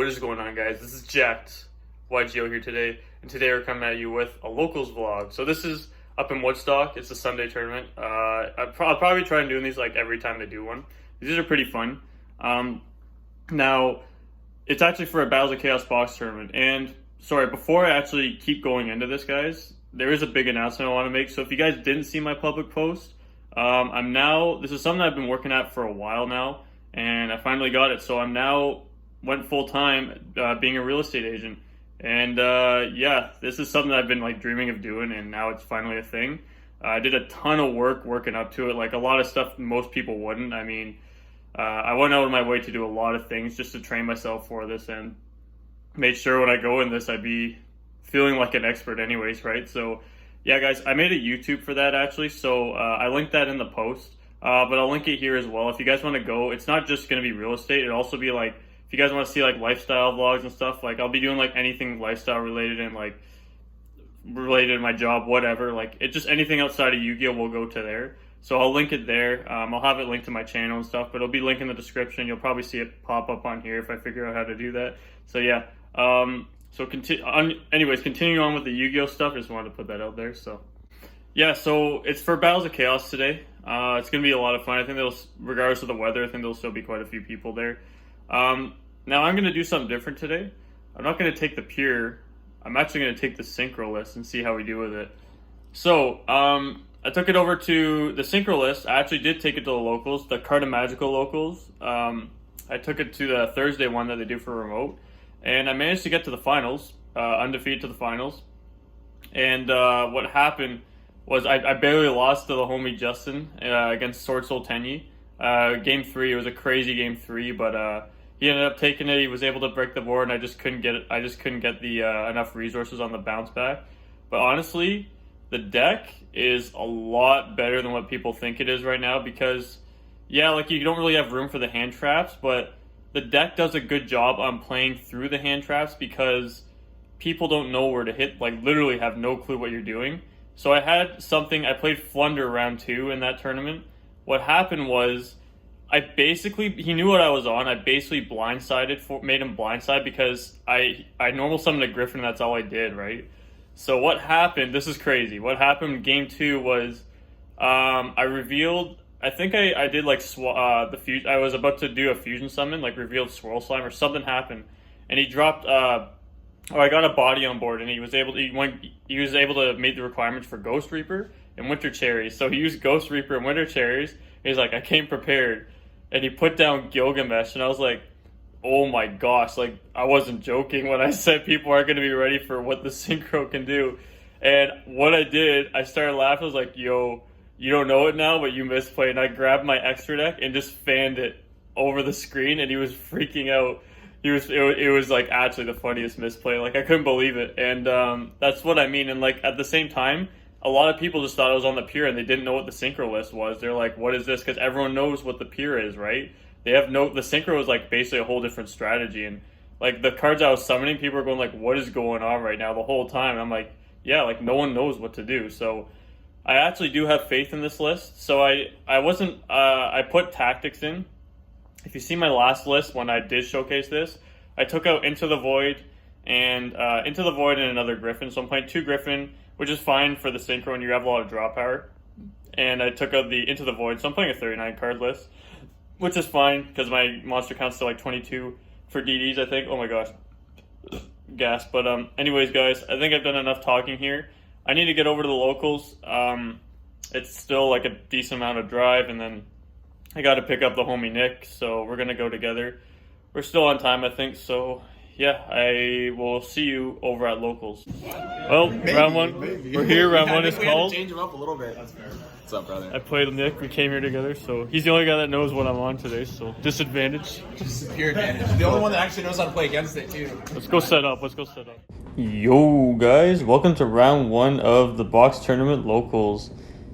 What is going on, guys? This is Jacked YGO here today, and today we're coming at you with a locals vlog. So this is up in Woodstock. It's a Sunday tournament. I'll probably try and doing these like every time they do one. These are pretty fun. Now, it's actually for a Battles of Chaos box tournament. And sorry, before I actually keep going into this, guys, there is a big announcement I want to make. So if you guys didn't see my public post, this is something I've been working at for a while now, and I finally got it. So I'm now went full time being a real estate agent, and yeah, this is something I've been like dreaming of doing, and now it's finally a thing. I did a ton of work working up to it, like a lot of stuff most people wouldn't. I mean, I went out of my way to do a lot of things just to train myself for this, and made sure when I go in this I'd be feeling like an expert anyways, right? So yeah, guys, I made a YouTube for that actually, so I linked that in the post, but I'll link it here as well if you guys want to go. It's not just going to be real estate, it'll also be like, if you guys want to see like lifestyle vlogs and stuff, like I'll be doing like anything lifestyle related and like related to my job, whatever, like it just anything outside of Yu-Gi-Oh will go to there. So I'll link it there. I'll have it linked to my channel and stuff, but it'll be linked in the description. You'll probably see it pop up on here if I figure out how to do that. So yeah, anyways, continuing on with the Yu-Gi-Oh stuff, I just wanted to put that out there. So yeah, so it's for Battles of Chaos today. It's gonna be a lot of fun. I think regardless of the weather, I think there'll still be quite a few people there. Now I'm gonna do something different today. I'm not gonna take the pure. I'm actually gonna take the Synchro list and see how we do with it. So I took it over to the Synchro list. I actually did take it to the locals, the Carta Magical locals. I took it to the Thursday one that they do for remote, and I managed to get to the finals, undefeated to the finals. And what happened was I barely lost to the homie Justin against Sword Soul Tourney. Game 3, it was a crazy game 3, but he ended up taking it. He was able to break the board, and I just couldn't get it. I just couldn't get the enough resources on the bounce back. But honestly, the deck is a lot better than what people think it is right now, because yeah, like you don't really have room for the hand traps, but the deck does a good job on playing through the hand traps because people don't know where to hit, like literally have no clue what you're doing. So I played Flunder round 2 in that tournament. What happened was he knew what I was on. I basically made him blindside because I normal summoned a Griffin, and that's all I did, right? So what happened, this is crazy. What happened in game 2 was I revealed, I think I did like the fusion. I was about to do a fusion summon, like revealed Swirl Slime or something happened, and he dropped. I got a body on board, and he was able to meet the requirements for Ghost Reaper and Winter Cherries. So he used Ghost Reaper and Winter Cherries. He's like, I came prepared, and he put down Gilgamesh, and I was like, oh my gosh, like I wasn't joking when I said people aren't going to be ready for what the Synchro can do. And what I did, I started laughing. I was like, yo, you don't know it now, but you misplayed. And I grabbed my extra deck and just fanned it over the screen, and he was freaking out. It was like actually the funniest misplay. Like I couldn't believe it. And that's what I mean. And like at the same time, a lot of people just thought I was on the pure, and they didn't know what the Synchro list was. They're like, what is this? Because everyone knows what the pure is, right? The Synchro is like basically a whole different strategy, and like the cards I was summoning, people are going like, what is going on right now the whole time? And I'm like, yeah, like no one knows what to do. So I actually do have faith in this list. So I put tactics in. If you see my last list when I did showcase this, I took out Into the Void and another Griffin. So I'm playing 2 Griffin, which is fine for the Synchro and you have a lot of draw power. And I took out the Into the Void, so I'm playing a 39 card list, which is fine because my monster count's still like 22 for DDs, I think. Oh my gosh, gas. But anyways, guys, I think I've done enough talking here. I need to get over to the locals. It's still like a decent amount of drive, and then I got to pick up the homie Nick, so we're gonna go together. We're still on time, I think. So yeah, I will see you over at locals. Well, round 1, we're here. Round 1 is called. Change him up a little bit. That's fair. What's up, brother? I played with Nick. We came here together, so he's the only guy that knows what I'm on today. So disadvantage. Just pure advantage. The only one that actually knows how to play against it too. Let's go set up. Yo, guys, welcome to round 1 of the box tournament locals.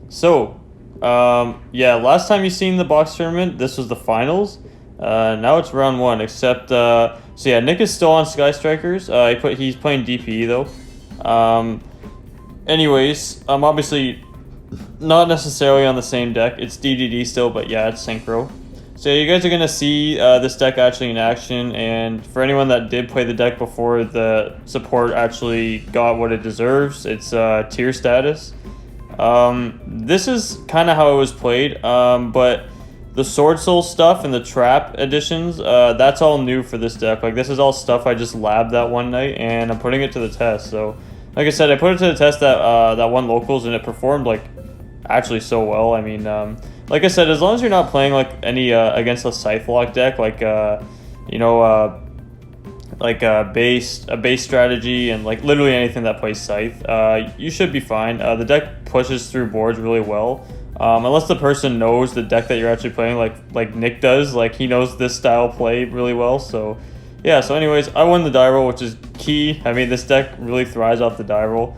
So, yeah, last time you seen the box tournament, this was the finals. Now it's round 1, except so yeah, Nick is still on Sky Strikers. He's playing DPE though. Anyways, I'm obviously not necessarily on the same deck. It's DDD still, but yeah, it's Synchro. So you guys are going to see this deck actually in action, and for anyone that did play the deck before, the support actually got what it deserves. It's tier status. This is kind of how it was played, but the Sword Soul stuff and the Trap additions, that's all new for this deck. Like, this is all stuff I just labbed that one night, and I'm putting it to the test. So, like I said, I put it to the test that one locals, and it performed, like, actually so well. I mean, like I said, as long as you're not playing like any against a Scythe Lock deck, like a base strategy and like literally anything that plays Scythe, you should be fine. The deck pushes through boards really well, unless the person knows the deck that you're actually playing, like Nick does. Like, he knows this style play really well. So yeah. So anyways, I won the die roll, which is key. I mean, this deck really thrives off the die roll.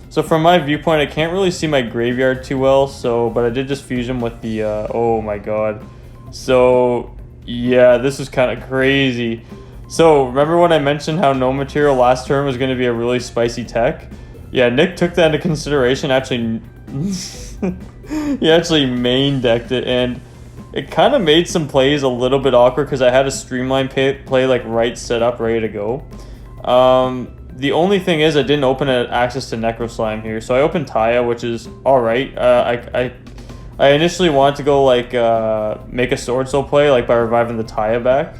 So from my viewpoint, I can't really see my graveyard too well, but I did just fuse him with the, oh my god. So, yeah, this is kind of crazy. So, remember when I mentioned how no material last turn was going to be a really spicy tech? Yeah, Nick took that into consideration, actually, he actually main decked it, and it kind of made some plays a little bit awkward because I had a streamline play like right set up, ready to go. The only thing is I didn't open access to Necro Slime here, so I opened Taya, which is alright. I initially wanted to go like make a Sword Soul play like by reviving the Taya back,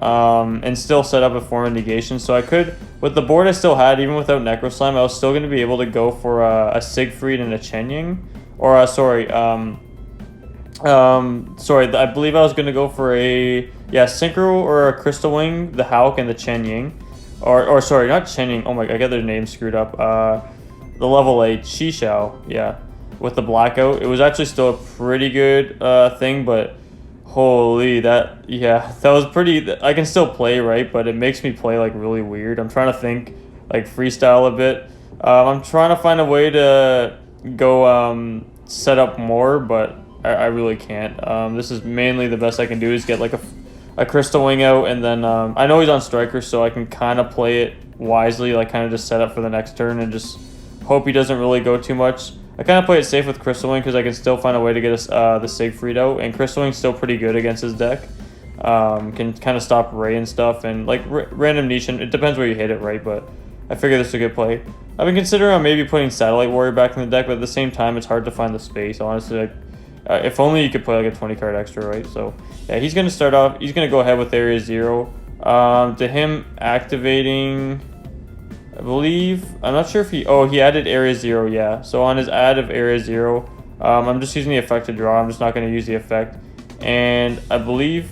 and still set up a form of negation. So I could, with the board I still had, even without Necro Slime, I was still going to be able to go for a Siegfried and a Chen Ying, or sorry, I believe I was going to go for a Synchro or a Crystal Wing, the Hulk, and the Chen Ying. Or sorry, not Chen Ying. Oh my god, I got their names screwed up. The level 8 Shishao, yeah, with the blackout. It was actually still a pretty good thing, but holy, that was pretty. I can still play, right, but it makes me play like really weird. I'm trying to think, like, freestyle a bit. I'm trying to find a way to go set up more, but I really can't. This is mainly the best I can do is get like a Crystal Wing out, and then I know he's on Striker, so I can kind of play it wisely, like kind of just set up for the next turn and just hope he doesn't really go too much. I kind of play it safe with Crystal Wing because I can still find a way to get the Siegfried out, and Crystal Wing's still pretty good against his deck. Can kind of stop Ray and stuff, and like random niche, it depends where you hit it, right? But I figure this is a good play. I've been considering maybe putting Satellite Warrior back in the deck, but at the same time, it's hard to find the space, honestly. Like, if only you could play like a 20 card extra, right? So yeah, he's going to start off. He's going to go ahead with Area 0. To him activating, I believe, I'm not sure if he added Area 0, yeah. So on his add of Area 0, I'm just using the effect to draw. I'm just not going to use the effect. And I believe,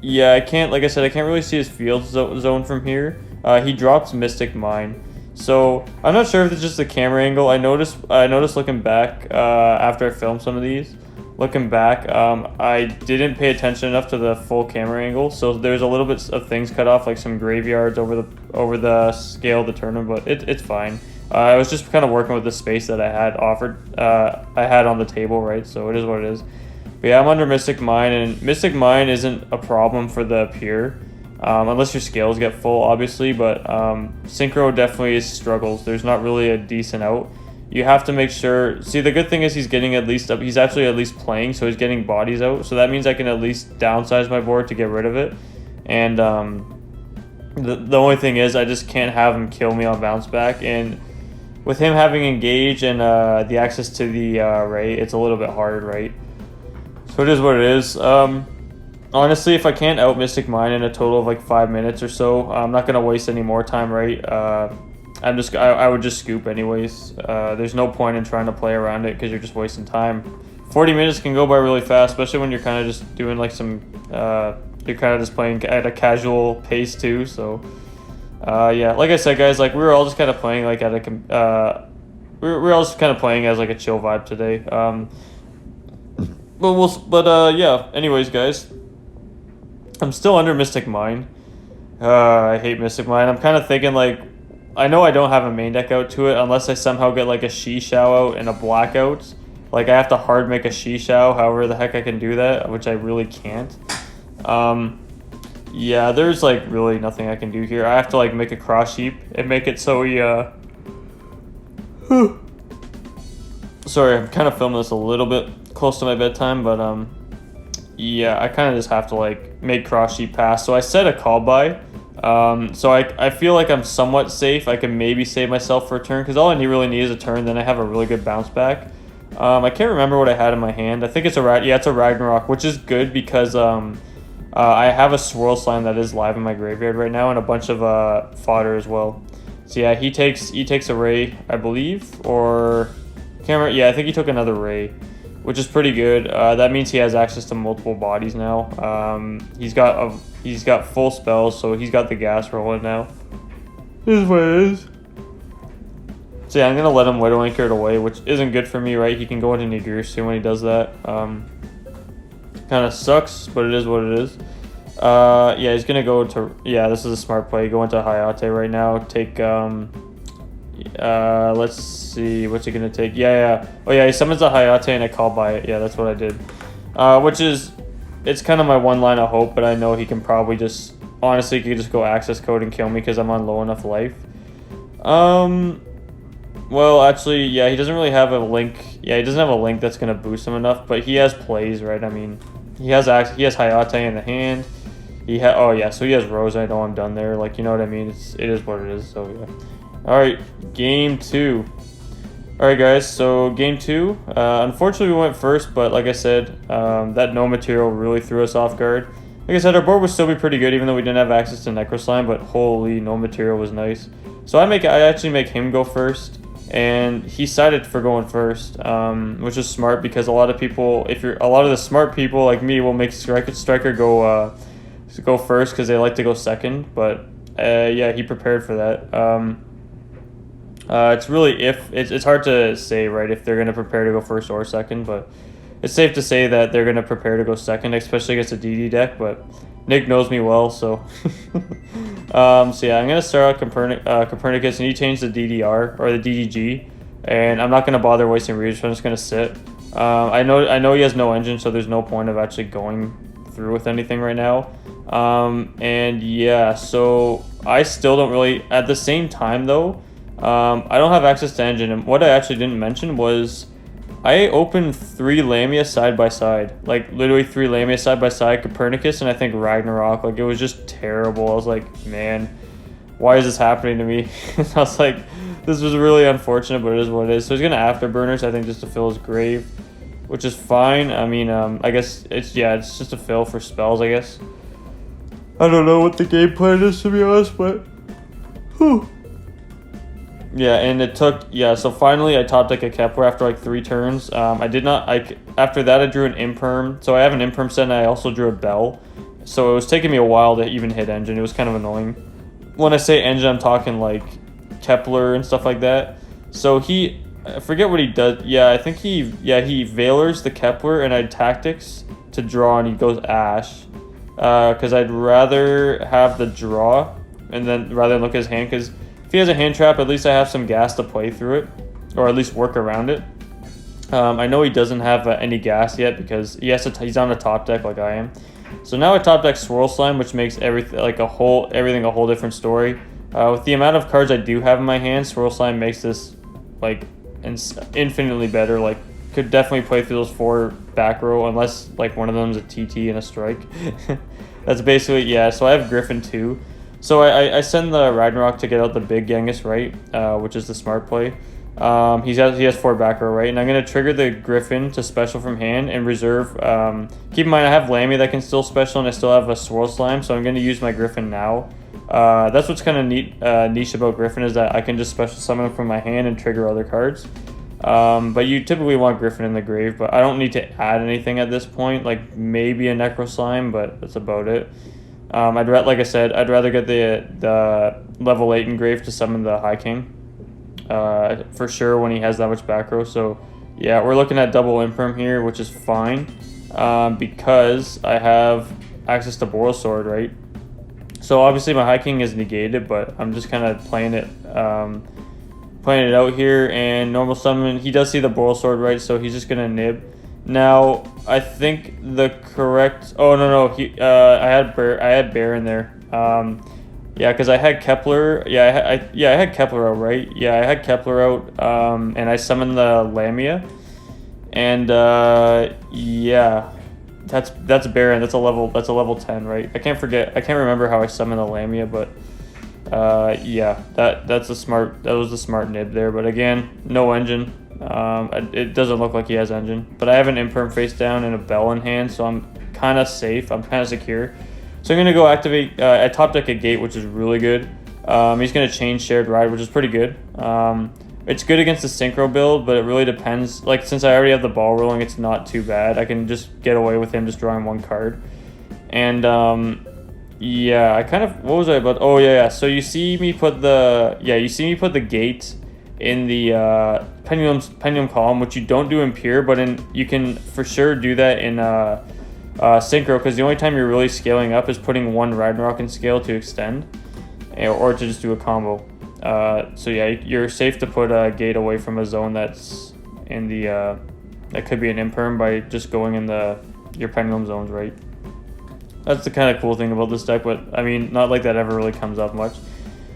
yeah, I can't, like I said, I can't really see his field zone from here. He drops Mystic Mine. So I'm not sure if it's just the camera angle. I noticed looking back after I filmed some of these. Looking back, I didn't pay attention enough to the full camera angle, so there's a little bit of things cut off, like some graveyards over the scale of the tournament, but it's fine. I was just kind of working with the space that I had on the table, right? So it is what it is. But yeah, I'm under Mystic Mine, and Mystic Mine isn't a problem for the Pure, unless your scales get full, obviously. But Synchro definitely struggles. There's not really a decent out. You have to make sure. See, the good thing is he's actually at least playing, so he's getting bodies out. So that means I can at least downsize my board to get rid of it. And the only thing is I just can't have him kill me on bounce back. And with him having engage and the access to the Ray, it's a little bit hard, right? So it is what it is. Honestly, if I can't out Mystic Mine in a total of like 5 minutes or so, I'm not gonna waste any more time, right? I would just scoop anyways. There's no point in trying to play around it because you're just wasting time. 40 minutes can go by really fast, especially when you're kind of just doing like some, you're kind of just playing at a casual pace too. So, yeah, like I said, guys, like we were all just kind of playing like at a, we were all just kind of playing as like a chill vibe today. Yeah. Anyways, guys, I'm still under Mystic Mine. I hate Mystic Mine. I'm kind of thinking like, I know I don't have a main deck out to it unless I somehow get like a Shishao out and a blackout. Like I have to hard make a Shishao, however the heck I can do that, which I really can't. Yeah, there's like really nothing I can do here. I have to like make a cross sheep and make it so he Sorry, I'm kind of filming this a little bit close to my bedtime, but yeah, I kind of just have to like make cross sheet pass. So I set a call by. So I feel like I'm somewhat safe. I can maybe save myself for a turn because all I really need is a turn. Then I have a really good bounce back. I can't remember what I had in my hand. I think it's it's a Ragnarok, which is good because I have a Swirl Slime that is live in my graveyard right now and a bunch of fodder as well. So yeah, he takes a Ray, I believe, or can't remember. Yeah, I think he took another Ray, which is pretty good. That means he has access to multiple bodies now. He's got full spells, so he's got the gas rolling now. This is what it is. So yeah, I'm gonna let him Widow Anchor it away, which isn't good for me, right? He can go into Nigir soon when he does that. Kind of sucks, but it is what it is. Yeah, he's gonna go to, yeah, this is a smart play. Go into Hayate right now. Take let's see, what's he gonna take? Yeah. Oh yeah, he summons a Hayate and I call by it. Yeah, that's what I did. Which is, it's kind of my one line of hope, but I know he can probably just, honestly, he could just go access code and kill me because I'm on low enough life. Well, actually, yeah, he doesn't really have a link. Yeah, he doesn't have a link that's gonna boost him enough, but he has plays, right? I mean, he has Hayate in the hand. Oh yeah, so he has Rose. I know I'm done there. Like, you know what I mean? It is what it is. So yeah. All right, game 2. All right, guys. So game 2. Unfortunately, we went first, but like I said, that no material really threw us off guard. Like I said, our board would still be pretty good, even though we didn't have access to Necro Slime. But holy, no material was nice. So I actually make him go first. And he sided for going first, which is smart because a lot of the smart people like me will make Striker go first because they like to go second. But yeah, he prepared for that. It's really it's hard to say, right, if they're gonna prepare to go first or second, but it's safe to say that they're gonna prepare to go second, especially against a DD deck. But Nick knows me well, so so yeah, I'm gonna start out Copernicus, and he changed the DDR or the DDG, and I'm not gonna bother wasting readers, so I'm just gonna sit. I know he has no engine, so there's no point of actually going through with anything right now. And yeah, so I still don't really. At the same time though, I don't have access to engine, and what I actually didn't mention was I opened 3 Lamia side by side, like literally 3 Lamia side by side, Copernicus, and I think Ragnarok. Like, it was just terrible. I was like, man, why is this happening to me? I was like, this was really unfortunate, but it is what it is. So he's gonna afterburners, I think, just to fill his grave, which is fine. I mean, I guess it's just a fill for spells, I guess. I don't know what the game plan is, to be honest, but whew. Yeah, and it took, so finally I top deck a Kepler after like 3 turns. After that I drew an Imperm. So I have an Imperm set and I also drew a Bell. So it was taking me a while to even hit engine. It was kind of annoying. When I say engine, I'm talking like Kepler and stuff like that. So I forget what he does. Yeah, I think he Veilers the Kepler and I tactics to draw, and he goes Ash. Because I'd rather have the draw and then rather than look at his hand, because if he has a hand trap, at least I have some gas to play through it, or at least work around it. I know he doesn't have any gas yet because he's on a top deck like I am. So now I top deck Swirl Slime, which makes everything a whole different story. With the amount of cards I do have in my hand, Swirl Slime makes this like infinitely better. Like, could definitely play through those 4 back row unless like one of them is a TT and a strike. That's basically, so I have Griffin too. So I send the Ragnarok to get out the big Genghis, right, which is the smart play. He has 4 back row, right, and I'm going to trigger the Griffin to special from hand and reserve. Keep in mind I have Lamia that can still special, and I still have a Swirl Slime, so I'm going to use my Griffin now. That's what's kind of niche about Griffin, is that I can just special summon him from my hand and trigger other cards. But you typically want Griffin in the grave, but I don't need to add anything at this point, like maybe a Necro Slime, but that's about it. Like I said, I'd rather get the level 8 engrave to summon the High King, for sure, when he has that much back row. So yeah, we're looking at double Imperm here, which is fine, because I have access to Boral Sword, right? So obviously my High King is negated, but I'm just kind of playing it out here, and normal summon. He does see the Boral Sword, right? So he's just gonna nib. Now, I think the correct... Oh, no. I had Bear in there. Yeah, because I had Kepler. I had Kepler out, right? Yeah, I had Kepler out, and I summoned the Lamia. And, yeah. That's Baron. That's a level 10, right? I can't remember how I summoned the Lamia, but yeah, that was the smart nib there. But again, no engine. It doesn't look like he has engine, but I have an Imperm face down and a Bell in hand, so I'm kind of safe. I'm kind of secure. So I'm gonna go activate. I top deck a Gate, which is really good. He's gonna change Shared Ride, which is pretty good. It's good against the Synchro build, but it really depends. Like, since I already have the ball rolling, it's not too bad. I can just get away with him just drawing one card. And yeah, I kind of, what was I about? Oh yeah. So you see me put the Gate in the pendulum column, which you don't do in Pure, but you can for sure do that in Synchro, because the only time you're really scaling up is putting one Ragnarok in scale to extend, or to just do a combo. So yeah, you're safe to put a Gate away from a zone that's in the that could be an Imperm by just going in your pendulum zones, right? That's the kind of cool thing about this deck, but I mean, not like that ever really comes up much.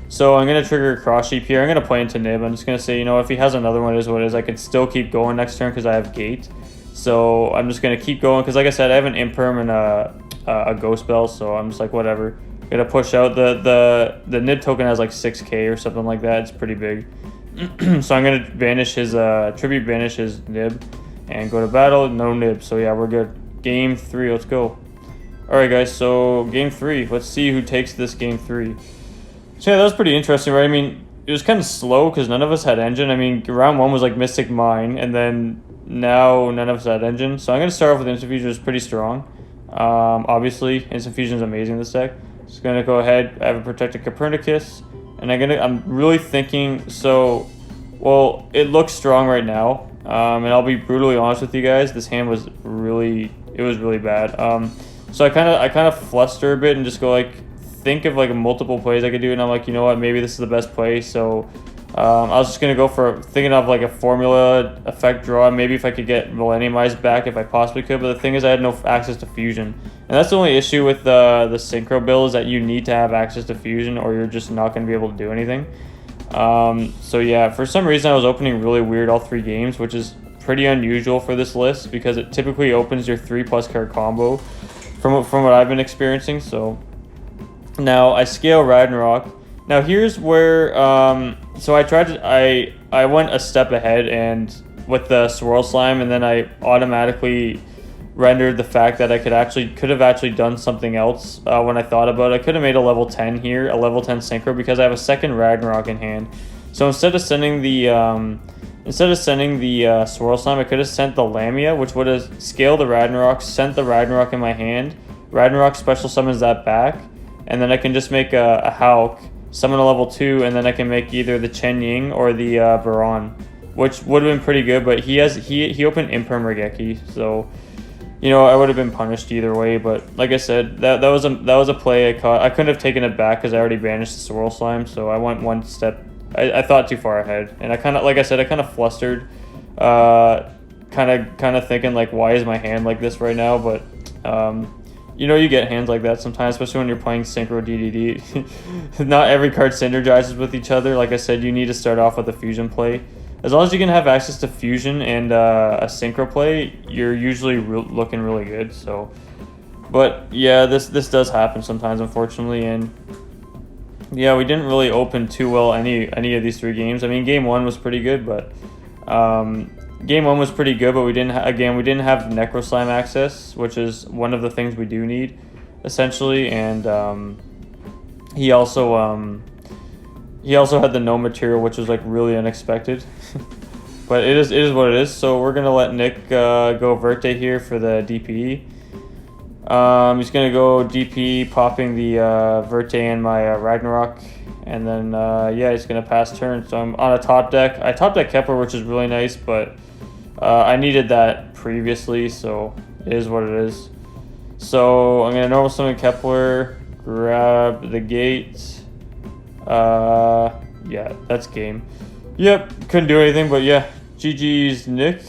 So I'm going to trigger Cross Sheep here. I'm going to play into Nib. I'm just going to say, if he has another one, it is what it is. I can still keep going next turn because I have Gate. So I'm just going to keep going because, like I said, I have an Imperm and a Ghost Bell, so I'm just like, whatever. Going to push out. The Nib token has like 6k or something like that. It's pretty big. So I'm going to banish his, Tribute banish his Nib and go to battle. No Nib. So yeah, we're good. Game 3, let's go. Alright guys, so game 3. Let's see who takes this game 3. So yeah, that was pretty interesting, right? I mean, it was kind of slow because none of us had engine. I mean, round 1 was like Mystic Mine, and then now none of us had engine. So I'm going to start off with Instant Fusion, which is pretty strong. Obviously, Instant Fusion is amazing in this deck. Just going to go ahead, I have a Protected Copernicus, and I'm really thinking, well, it looks strong right now, and I'll be brutally honest with you guys, this hand was really bad. So I kind of fluster a bit and just go like, think of like multiple plays I could do, and I'm like, you know what, maybe this is the best play. So I was just gonna go for thinking of like a formula effect draw, maybe if I could get Millenniumized back if I possibly could. But the thing is, I had no access to fusion, and that's the only issue with the Synchro build, is that you need to have access to fusion or you're just not gonna be able to do anything. So yeah, for some reason I was opening really weird all 3 games, which is pretty unusual for this list because it typically opens your 3+ card combo from what I've been experiencing. So now I scale Ragnarok. Now here's where so I went a step ahead and with the Swirl Slime, and then I automatically rendered the fact that I could have actually done something else when I thought about it. I could have made a level 10 here, a level 10 Synchro, because I have a second Ragnarok in hand. So instead of sending the Swirl Slime, I could have sent the Lamia, which would have scaled the Ragnarok, sent the Ragnarok in my hand. Ragnarok special summons that back, and then I can just make a Hulk, summon a level 2, and then I can make either the Chen Ying or the Baron, which would have been pretty good. But he opened Imperm Regeki, so I would have been punished either way. But like I said, that was a play I caught. I couldn't have taken it back because I already banished the Swirl Slime, so I went one step. I thought too far ahead, and I kind of flustered, kind of thinking like, why is my hand like this right now? But you get hands like that sometimes, especially when you're playing Synchro DDD. Not every card synergizes with each other. Like I said, you need to start off with a fusion play. As long as you can have access to fusion and a Synchro play, you're usually looking really good. So, but yeah, this does happen sometimes, unfortunately, and yeah, we didn't really open too well any of these 3 games. I mean, game 1 was pretty good, but we didn't have Necro Slime access, which is one of the things we do need, essentially. And he also had the no material, which was like really unexpected. But it is what it is. So we're gonna let Nick go Verte here for the DPE. He's gonna go DP, popping the Verte and my Ragnarok, and then yeah, he's gonna pass turn. So I'm on a top deck. I top deck Kepler, which is really nice, but I needed that previously, so it is what it is. So I'm gonna normal summon Kepler, grab the Gate. Yeah, that's game. Yep, couldn't do anything, but yeah, GG's Nick.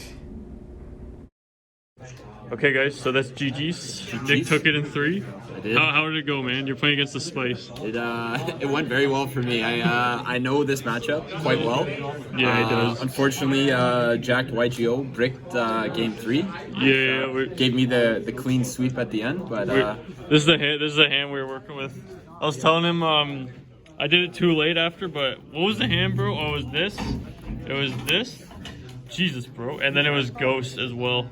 Okay, guys, so that's GG's. Nick took it in 3. I did. How did it go, man? You're playing against the Spice. It went very well for me. I know this matchup quite well. Yeah, he does. Unfortunately, Jack YGO bricked game 3. Yeah, gave me the clean sweep at the end. But this is the hand we were working with. I was telling him I did it too late after, but what was the hand, bro? Oh, it was this. It was this. Jesus, bro. And then it was Ghost as well.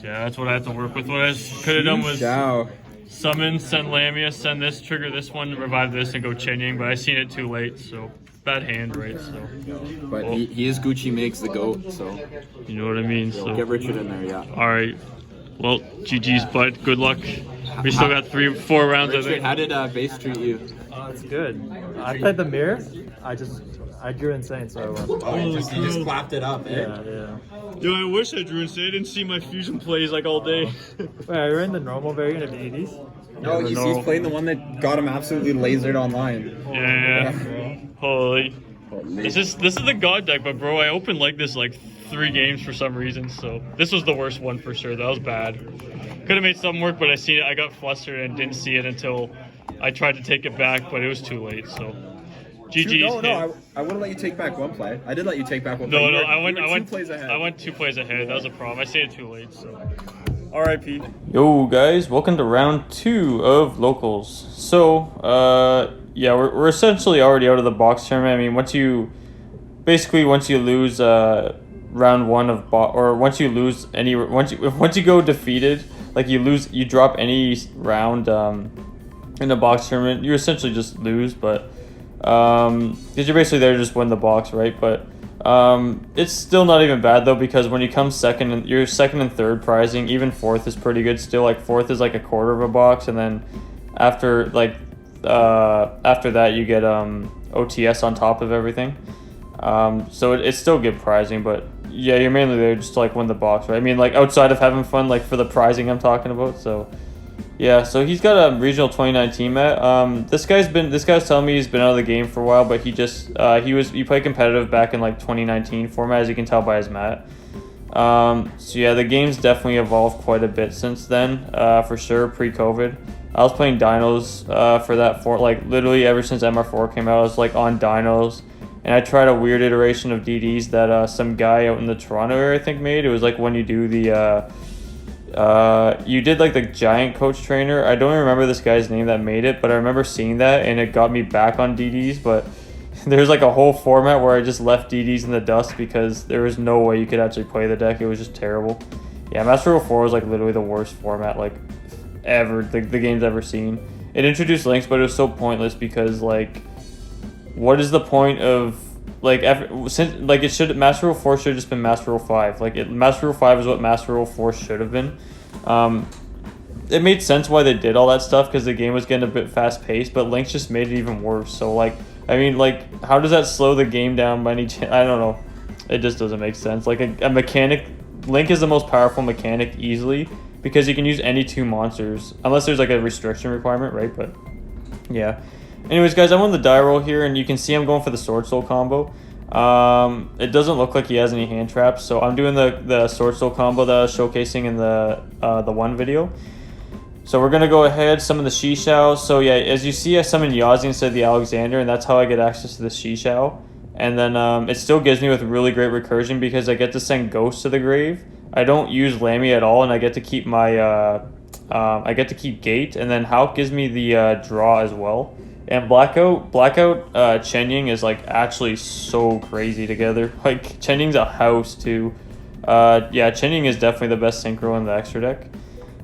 Yeah, that's what I had to work with. What I could have done was summon, send Lamia, send this, trigger this one, revive this, and go Chenying, but I seen it too late, so bad hand, right? So. But he is Gucci makes the GOAT, so. You know what I mean? So get Richard in there, yeah. All right. Well, GG's, bud. Good luck. We still got 4 rounds, Richard, I think. how did base treat you? It's good. I played the mirror. I drew insane, so I won. You just clapped it up, eh? Yeah. Yo, I wish I drew insane. I didn't see my fusion plays like all day. Wait, are you in the normal variant of EDs? No, he's playing the one that got him absolutely lasered online. Yeah. Holy. This is the god deck, but bro, I opened like this 3 games for some reason, so this was the worst one for sure. That was bad. Could have made something work, but I seen it. I got flustered and didn't see it until I tried to take it back, but it was too late. So, GG's. No, I wouldn't let you take back one play. I did let you take back one play. No, I went 2 plays ahead. I went 2 plays ahead. That was a problem. I say it too late. So, RIP. Yo, guys, welcome to round 2 of locals. So, yeah, we're essentially already out of the box tournament. I mean, once you lose round 1 of or once you lose once you go defeated, like you drop any round in the box tournament, you essentially just lose. But because you're basically there to just win the box, right? But it's still not even bad though, because when you come second and you're second and third prizing, even 4th is pretty good still. Like 4th is like a quarter of a box, and then after that you get OTS on top of everything. So it's still good prizing, but yeah, you're mainly there just to win the box, right? I mean, outside of having fun, for the prizing I'm talking about. So yeah, so he's got a regional 2019 Matt. This guy's telling me he's been out of the game for a while, but he played competitive back in 2019 format, as you can tell by his mat. So yeah, the game's definitely evolved quite a bit since then, for sure. Pre-COVID, I was playing Dinos for that literally ever since MR4 came out. I was on Dinos. And I tried a weird iteration of DDs that some guy out in the Toronto area, I think, made. It was when you do the you did the giant coach trainer. I don't even remember this guy's name that made it, but I remember seeing that, and it got me back on DDs. But there's a whole format where I just left DDs in the dust because there was no way you could actually play the deck. It was just terrible. Yeah, Master Rule 4 was literally the worst format ever the game's ever seen. It introduced links, but it was so pointless because what is the point of Master Rule 4 should have just been Master Rule 5. Master Rule 5 is what Master Rule 4 should have been. It made sense why they did all that stuff because the game was getting a bit fast paced, but Links just made it even worse. So how does that slow the game down by any chance? I don't know. It just doesn't make sense. A mechanic, Link is the most powerful mechanic easily because you can use any 2 monsters unless there's a restriction requirement, right? But yeah. Anyways, guys, I'm on the die roll here, and you can see I'm going for the Sword Soul combo. It doesn't look like he has any hand traps, so I'm doing the Sword Soul combo that I was showcasing in the one video. So we're going to go ahead, summon the Shishao. So yeah, as you see, I summoned Yazi instead of the Alexander, and that's how I get access to the Shishao. And then it still gives me with really great recursion because I get to send Ghosts to the grave. I don't use Lammy at all, and I get to keep my Gate, and then Hulk gives me the draw as well. And Blackout Chenying is actually so crazy together. Chenying's a house too. Yeah, Chenying is definitely the best synchro in the extra deck.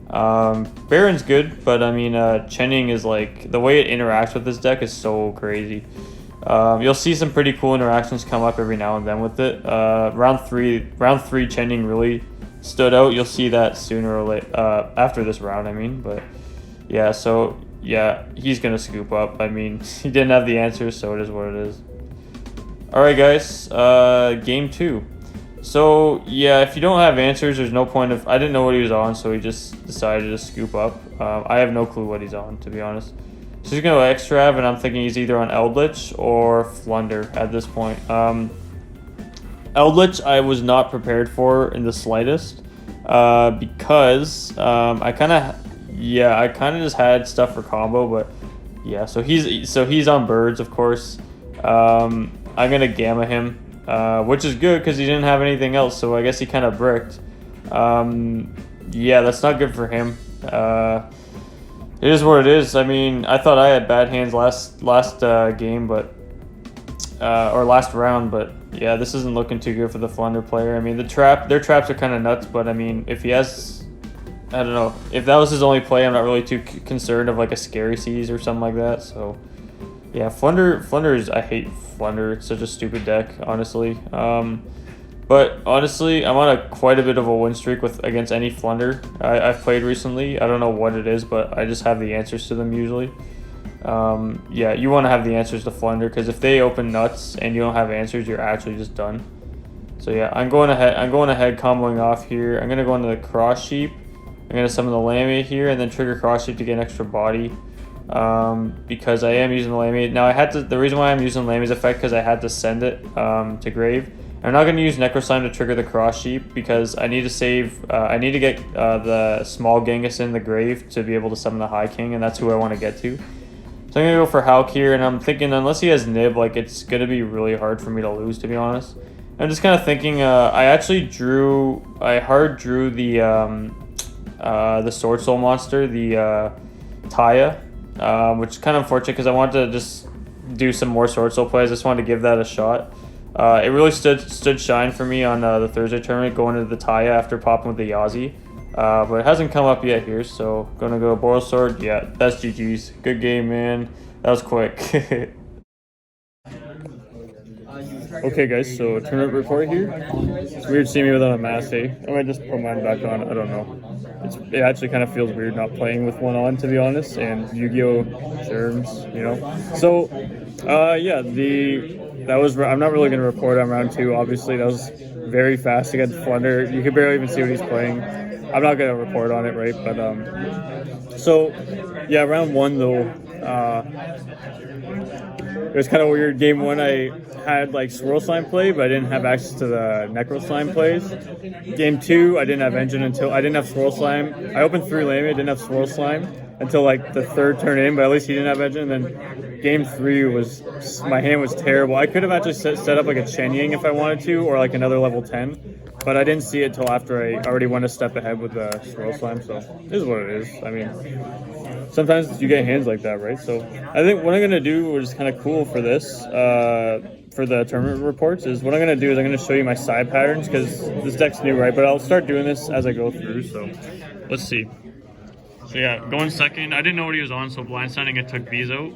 Baron's good, but I mean Chenying is the way it interacts with this deck is so crazy. You'll see some pretty cool interactions come up every now and then with it. Round three Chenying really stood out. You'll see that sooner or later after this round, I mean, but yeah, so yeah, he's gonna scoop up. I mean, he didn't have the answers, so it is what it is. Alright guys, game 2. So yeah, if you don't have answers, there's no point of... I didn't know what he was on, so he just decided to scoop up. I have no clue what he's on, to be honest. So he's gonna go Extrav, and I'm thinking he's either on Eldritch or Flunder at this point. Eldritch I was not prepared for in the slightest. because I kind of just had stuff for combo, but yeah. So he's on birds, of course. I'm gonna gamma him, which is good because he didn't have anything else. So I guess he kind of bricked. Yeah, that's not good for him. It is what it is. I mean, I thought I had bad hands last game, but or last round, but yeah, this isn't looking too good for the Flunder player. I mean, their traps are kind of nuts, but I mean, if he has, I don't know, if that was his only play, I'm not really too concerned of like a scary seize or something like that. So yeah, Flunder is, I hate Flunder. It's such a stupid deck, honestly. But honestly, I'm on quite a bit of a win streak against any Flunder I've played recently. I don't know what it is, but I just have the answers to them usually. Yeah, you want to have the answers to Flunder because if they open nuts and you don't have answers, you're actually just done. So yeah, I'm going ahead comboing off here. I'm gonna go into the Cross Sheep. I'm gonna summon the Lamia here and then trigger Cross Sheep to get an extra body. Because I am using the Lamia. Now the reason why I'm using Lamia's effect because I had to send it to grave. I'm not going to use Necro Slime to trigger the Cross Sheep because I need to save. I need to get the small Genghis in the grave to be able to summon the High King, and that's who I want to get to. So I'm going to go for Hulk here, and I'm thinking unless he has Nib, like it's going to be really hard for me to lose, to be honest. I'm just kind of thinking. I hard drew the Sword Soul monster, the Taya, which is kind of unfortunate because I wanted to just do some more Sword Soul plays. I just wanted to give that a shot. It really stood shine for me on the Thursday tournament going into the Taya after popping with the Yazi. But it hasn't come up yet here, so gonna go Boral Sword. Yeah, that's GG's. Good game, man. That was quick. Okay, guys, so tournament report here. It's weird seeing me without a mask, eh? I might just put mine back on. I don't know. It actually kind of feels weird not playing with one on, to be honest, and Yu-Gi-Oh! Germs, you know? So, yeah, I'm not really going to report on round 2, obviously. That was very fast against Flunder. You could barely even see what he's playing. I'm not going to report on it, right? But, so, yeah, round 1, though, it was kind of weird. Game 1, I had like Swirl Slime play, but I didn't have access to the Necro Slime plays. Game 2, I didn't have Engine until I didn't have Swirl Slime. I opened 3 Lamia, didn't have Swirl Slime until like the 3rd turn in, but at least he didn't have Engine. And then game 3 my hand was terrible. I could have actually set up like a Chen Ying if I wanted to, or like another level 10, but I didn't see it till after I already went a step ahead with the Swirl Slime. So it is what it is. I mean, sometimes you get hands like that, right? So I think what I'm going to do, which is kind of cool for this, for the tournament reports, is what I'm going to do is I'm going to show you my side patterns because this deck's new, right? But I'll start doing this as I go through, so let's see. So yeah, going second, I didn't know what he was on, so blindsiding it took these out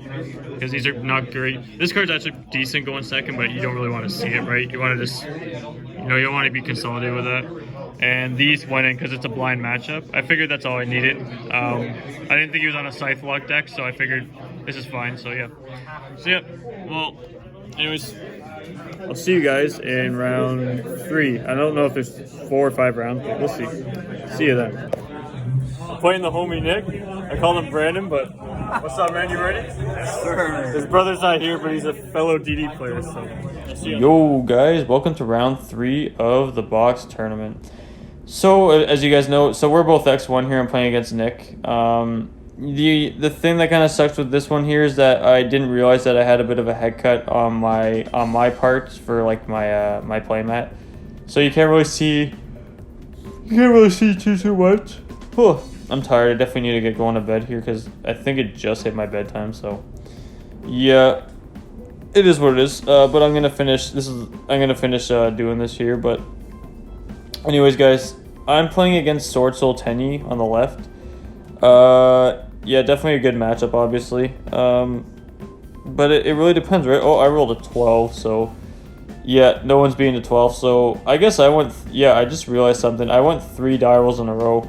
because these are not great. This card's actually decent going second, but you don't really want to see it, right? You want to just, you don't want to be consolidated with that. And these went in because it's a blind matchup. I figured that's all I needed. I didn't think he was on a Scythe Lock deck, so I figured this is fine, so yeah. So yeah, well, anyways, I'll see you guys in round 3. I don't know if there's 4 or 5 rounds, but we'll see. See you then. I'm playing the homie Nick. I call him Brandon, but what's up, man? You ready? Yes, sir. His brother's not here, but he's a fellow DD player, so see you. Yo, guys, welcome to round 3 of the box tournament. So, as you guys know, so we're both X1 here. I'm playing against Nick. The thing that kind of sucks with this one here is that I didn't realize that I had a bit of a head cut on my part for like my playmat. So you can't really see too much. Oh, I'm tired. I definitely need to get going to bed here because I think it just hit my bedtime. So yeah, it is what it is. But I'm gonna finish. Doing this here. But anyways, guys, I'm playing against Sword Soul Tourney on the left. Yeah, definitely a good matchup, obviously. But it really depends, right? Oh, I rolled a 12, so yeah, no one's beating a 12. So I guess I just realized something. I went 3 die rolls in a row.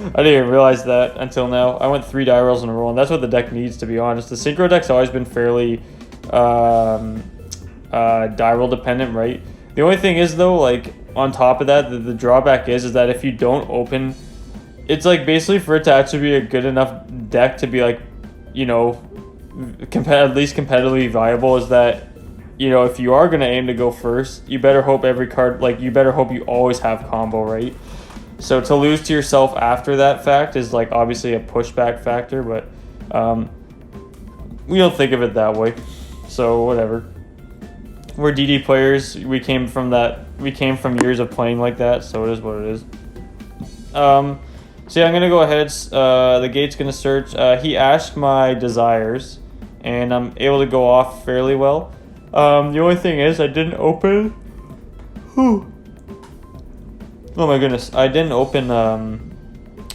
I didn't even realize that until now. I went 3 die rolls in a row, and that's what the deck needs, to be honest. The Synchro deck's always been fairly die roll dependent, right? The only thing is, though, like, on top of that, the drawback is that if you don't open, it's like basically for it to actually be a good enough deck to be like, you know, at least competitively viable, is that, you know, if you are going to aim to go first, you better hope every card, like, you better hope you always have combo, right? So to lose to yourself after that fact is like obviously a pushback factor, but we don't think of it that way. So whatever. We're DD players. We came from years of playing like that, so it is what it is. So yeah, I'm gonna go ahead. The gate's gonna search. He asked my desires, and I'm able to go off fairly well. The only thing is I didn't open. Whew. Oh my goodness, I didn't open the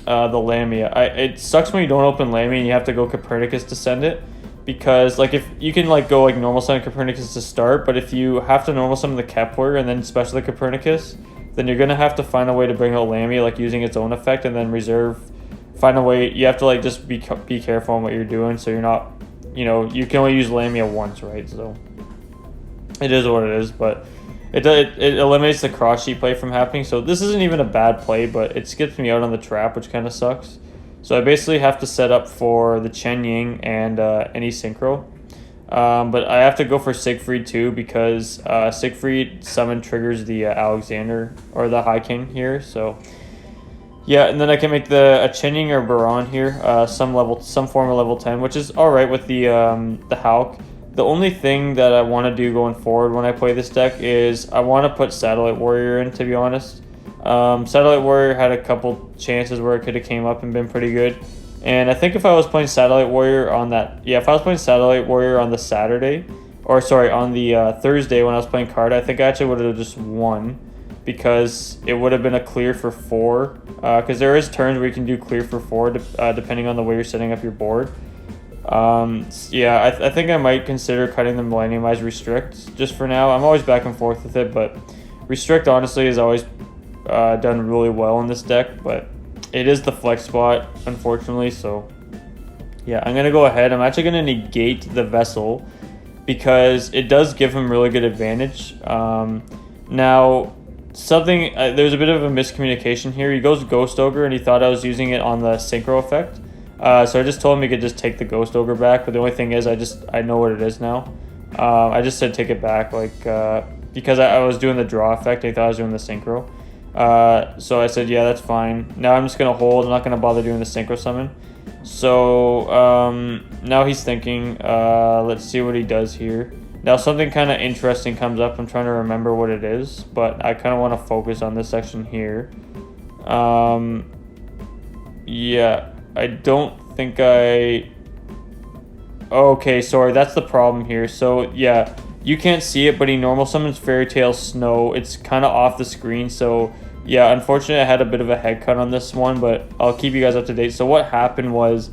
Lamia. It sucks when you don't open Lamia and you have to go Copernicus to send it, because like if you can like go like normal summon Copernicus to start, but if you have to normal summon the Kepler and then special the Copernicus, then you're gonna have to find a way to bring out Lamia like using its own effect, and then find a way. You have to like just be careful on what you're doing, so you're not, you can only use Lamia once, right? So it is what it is, but it eliminates the cross sheet play from happening. So this isn't even a bad play, but it skips me out on the trap, which kind of sucks. So I basically have to set up for the Chen Ying and any Synchro. But I have to go for Siegfried too, because Siegfried summon triggers the Alexander or the High King here. So yeah, and then I can make a Chen Ying or Baron here, some form of level 10, which is all right with the Hulk. The only thing that I want to do going forward when I play this deck is I want to put Satellite Warrior in, to be honest. Satellite Warrior had a couple chances where it could have came up and been pretty good. And I think if I was playing Satellite Warrior on if I was playing Satellite Warrior on the Saturday, or sorry, on the Thursday when I was playing card, I think I actually would have just won, because it would have been a clear for 4. Because there is turns where you can do clear for 4 depending on the way you're setting up your board. Yeah, I think I might consider cutting the Millenniumized Restrict just for now. I'm always back and forth with it, but Restrict honestly is always done really well in this deck, but it is the flex spot, unfortunately. So yeah, I'm gonna go ahead. I'm actually gonna negate the Vessel, because it does give him really good advantage. Now there's a bit of a miscommunication here. He goes Ghost Ogre and he thought I was using it on the Synchro effect. So I just told him he could just take the Ghost Ogre back, but the only thing is I know what it is now. I just said take it back, because I was doing the draw effect. I thought I was doing the Synchro. So I said, yeah, that's fine. Now I'm just going to hold. I'm not going to bother doing the Synchro summon. So now he's thinking, let's see what he does here. Now something kind of interesting comes up. I'm trying to remember what it is, but I kind of want to focus on this section here. Yeah, I don't think okay, sorry, that's the problem here. So yeah, you can't see it, but he normal summons Fairy Tale Snow. It's kind of off the screen, so yeah, unfortunately I had a bit of a head cut on this one, but I'll keep you guys up to date. So what happened was,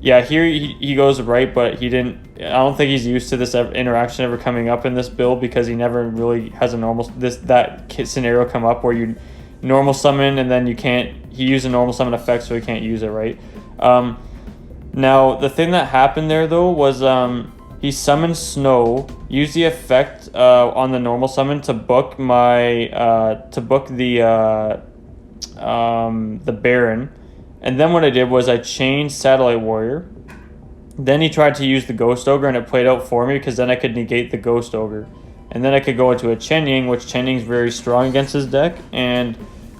yeah, here he goes right, but he didn't. I don't think he's used to this interaction ever coming up in this build, because he never really has that scenario come up where you normal summon and then he used a normal summon effect, so he can't use it, right? Now the thing that happened there though was he summoned Snow, used the effect on the normal summon to book the Baron, and then what I did was I chained Satellite Warrior. Then he tried to use the Ghost Ogre and it played out for me, because then I could negate the Ghost Ogre, and then I could go into a Chen Ying, which Chen Ying's very strong against his deck. And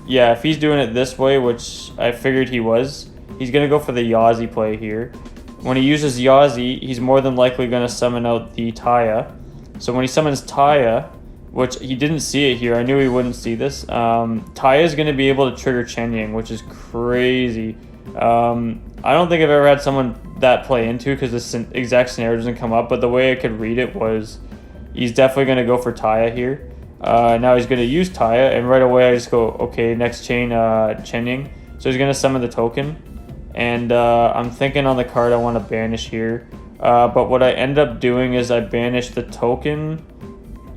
yeah, if he's doing it this way, which I figured he was, he's gonna go for the Yazi play here. When he uses Yazi, he's more than likely going to summon out the Taya. So when he summons Taya, which he didn't see it here, I knew he wouldn't see this. Taya is going to be able to trigger Chen Ying, which is crazy. I don't think I've ever had someone that play into, because this exact scenario doesn't come up, but the way I could read it was he's definitely going to go for Taya here. Now he's going to use Taya, and right away I just go, okay, next chain Chen Ying. So he's going to summon the token. And I'm thinking on the card I want to banish here. But what I end up doing is I banish the token.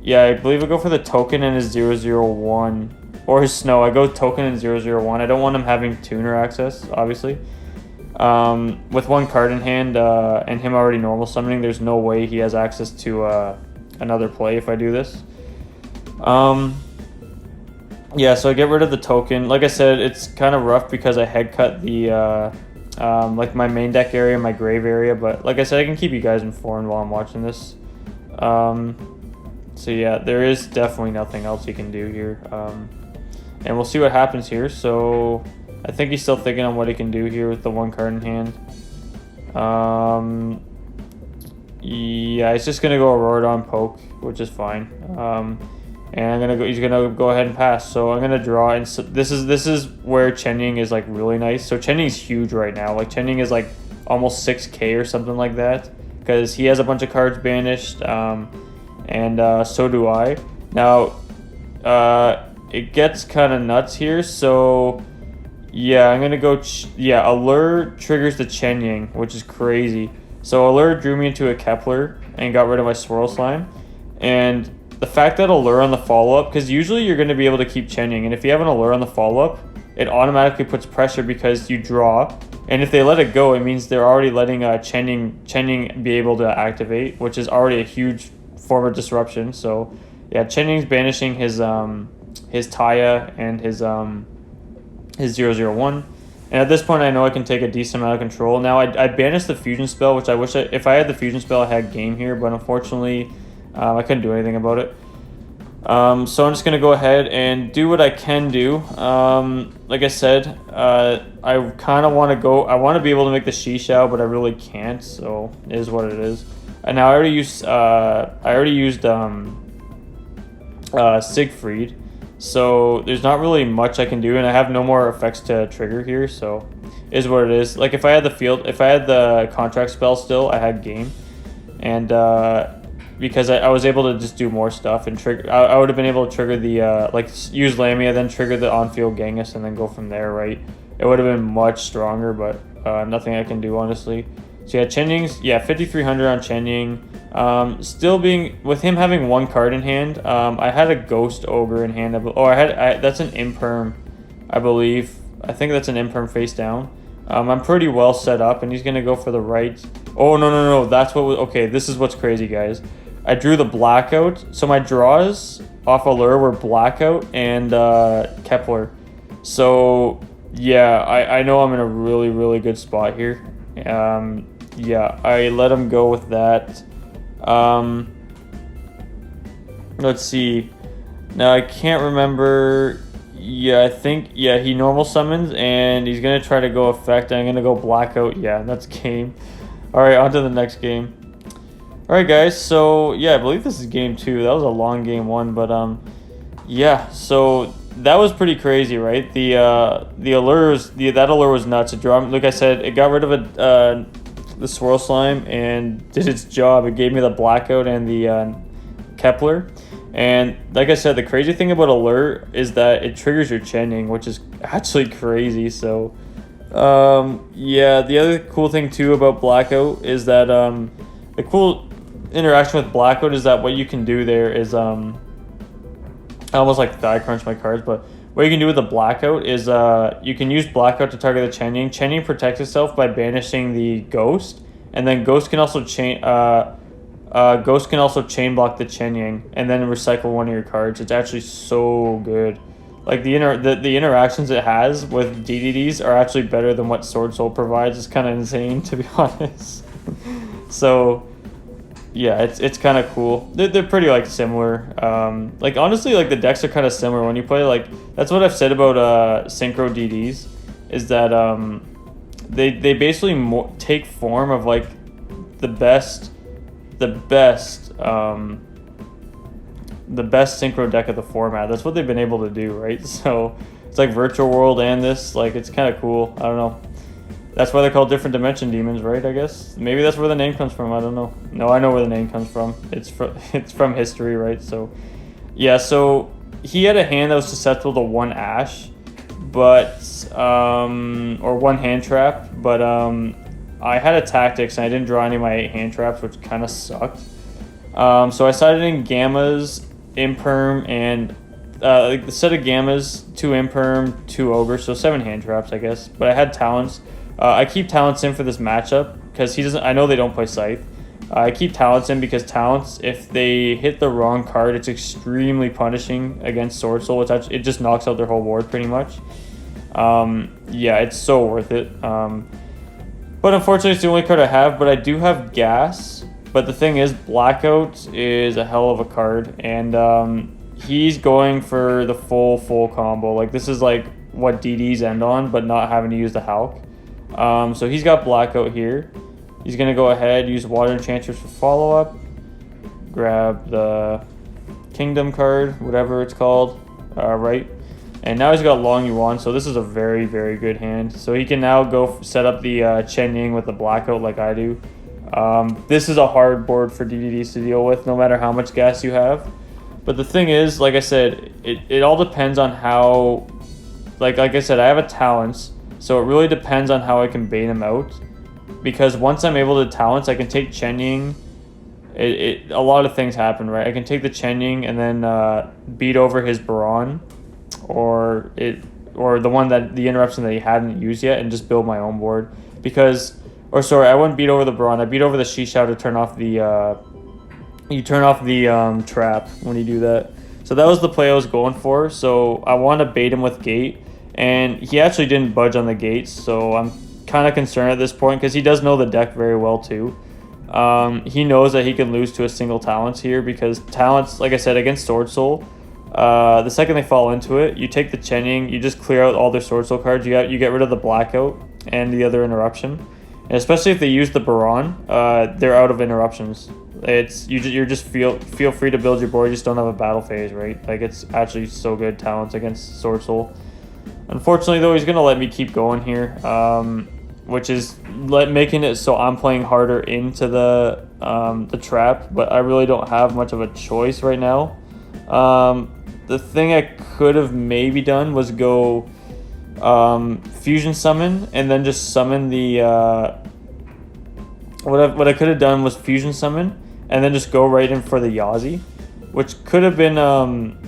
Yeah, I believe I go for the token and his 001. Or his Snow. I go token and 001. I don't want him having tuner access, obviously. With one card in hand and him already normal summoning, there's no way he has access to another play if I do this. Yeah, so I get rid of the token. Like I said, it's kind of rough because I head cut the like my main deck area, my grave area, but like I said, I can keep you guys informed while I'm watching this. So yeah, there is definitely nothing else you can do here. and we'll see what happens here. So I think he's still thinking on what he can do here with the 1 card in hand. Yeah, he's just gonna go Auroradon poke, which is fine. And he's gonna go ahead and pass. So I'm gonna draw, and so this is where Chenying is like really nice. So Chenying is huge right now. Like Chenying is like almost 6K or something like that, because he has a bunch of cards banished, and so do I. Now, it gets kind of nuts here. So yeah, I'm gonna go. Allure triggers the Chenying, which is crazy. So Allure drew me into a Kepler and got rid of my Swirl Slime, and the fact that Allure on the follow-up, because usually you're going to be able to keep Chenying, and if you have an Allure on the follow-up, it automatically puts pressure because you draw, and if they let it go, it means they're already letting Chenying be able to activate, which is already a huge form of disruption. So yeah, Chenying's banishing his Taya and his 001. And at this point, I know I can take a decent amount of control. Now, I banished the Fusion Spell, which I wish if I had the Fusion Spell, I had game here, but unfortunately, I couldn't do anything about it. So I'm just going to go ahead and do what I can do. Like I said, I kind of want to go. I want to be able to make the Shishao, but I really can't, so it is what it is. And now I already used Siegfried. So there's not really much I can do, and I have no more effects to trigger here, so it is what it is. Like if I had the contract spell still, I had game, and because I was able to just do more stuff and trigger, I would have been able to trigger the use Lamia, then trigger the on-field Genghis, and then go from there, right? It would have been much stronger, but nothing I can do, honestly. So yeah, Chenying's 5,300 on Chenying. Still being with him having 1 card in hand. I had a Ghost Ogre in hand. That's an Imperm, I believe. I think that's an Imperm face down. I'm pretty well set up, and he's gonna go for the right. Oh no! That's what. Okay, this is what's crazy, guys. I drew the Blackout, so my draws off Allure were Blackout and Kepler. So yeah, I know I'm in a really good spot here. Yeah, I let him go with that. Let's see. Now I can't remember. Yeah, I think he normal summons, and he's gonna try to go effect. I'm gonna go Blackout. Yeah, that's game. All right, on to the next game. All right, guys. So yeah, I believe this is game 2. That was a long game 1, but yeah. So that was pretty crazy, right? The allures, that allure was nuts. Like I said, it got rid of the Swirl Slime and did its job. It gave me the Blackout and the Kepler. And like I said, the crazy thing about Allure is that it triggers your Chenying, which is actually crazy. So yeah, the other cool thing too about Blackout is that the cool interaction with Blackout is that what you can do there is I almost like die crunch my cards, but what you can do with the Blackout is you can use Blackout to target the Chenying. Chenying protects itself by banishing the Ghost, and then Ghost can also chain block the Chenying and then recycle one of your cards. It's actually so good. Like the interactions it has with DDDs are actually better than what Sword Soul provides. It's kind of insane, to be honest. So yeah, it's kind of cool. They're pretty like similar. Like honestly, like the decks are kind of similar when you play. Like that's what I've said about Synchro DDs, is that they basically take form of like the best Synchro deck of the format. That's what they've been able to do, right? So it's like Virtual World and this, like it's kind of cool. I don't know. That's why they're called Different Dimension Demons, right? I guess maybe that's where the name comes from. I don't know. No, I know where the name comes from. It's from history, right? So yeah. So he had a hand that was susceptible to 1 Ash, but or 1 hand trap, but I had a Tactics and I didn't draw any of my 8 hand traps, which kind of sucked. So I sided in Gammas, Imperm, and like the set of Gammas, 2 Imperm, 2 Ogre, so 7 hand traps, I guess. But I had Talents. I keep Talents in for this matchup because he doesn't. I know they don't play Scythe. I keep Talents in because Talents, if they hit the wrong card, it's extremely punishing against Sword Soul. It just knocks out their whole board pretty much. Yeah, it's so worth it. But unfortunately, it's the only card I have. But I do have Gas. But the thing is, Blackout is a hell of a card, and he's going for the full combo. Like, this is like what DDs end on, but not having to use the Hulk. So he's got Blackout here. He's going to go ahead, use Water Enchanters for follow-up. Grab the Kingdom card, whatever it's called, right? And now he's got Long Yuan, so this is a very, very good hand. So he can now go set up the Chen Ying with the Blackout like I do. This is a hard board for DDDs to deal with, no matter how much gas you have. But the thing is, like I said, it all depends on how... Like I said, I have a Talents, so it really depends on how I can bait him out. Because once I'm able to Talents, I can take Chen Ying. A lot of things happen, right? I can take the Chen Ying and then beat over his Baron, or the one that the interruption that he hadn't used yet, and just build my own board. Because, or sorry, I wouldn't beat over the Baron. I beat over the Shishao to turn off the you turn off the trap when you do that. So that was the play I was going for. So I want to bait him with Gate, and he actually didn't budge on the gates. So I'm kind of concerned at this point because he does know the deck very well too. He knows that he can lose to a single Talents here because Talents, like I said, against Sword Soul, the second they fall into it, you take the Chen Ying, you just clear out all their Sword Soul cards, you get rid of the Blackout and the other interruption. And especially if they use the Baron, they're out of interruptions. You're just feel free to build your board, you just don't have a battle phase, right? Like, it's actually so good, Talents against Sword Soul. Unfortunately though, he's gonna let me keep going here. Which is making it so I'm playing harder into the trap, but I really don't have much of a choice right now. The thing I could have maybe done was go Fusion Summon and then just summon the... What I could have done was Fusion Summon and then just go right in for the Yazi, which could have been...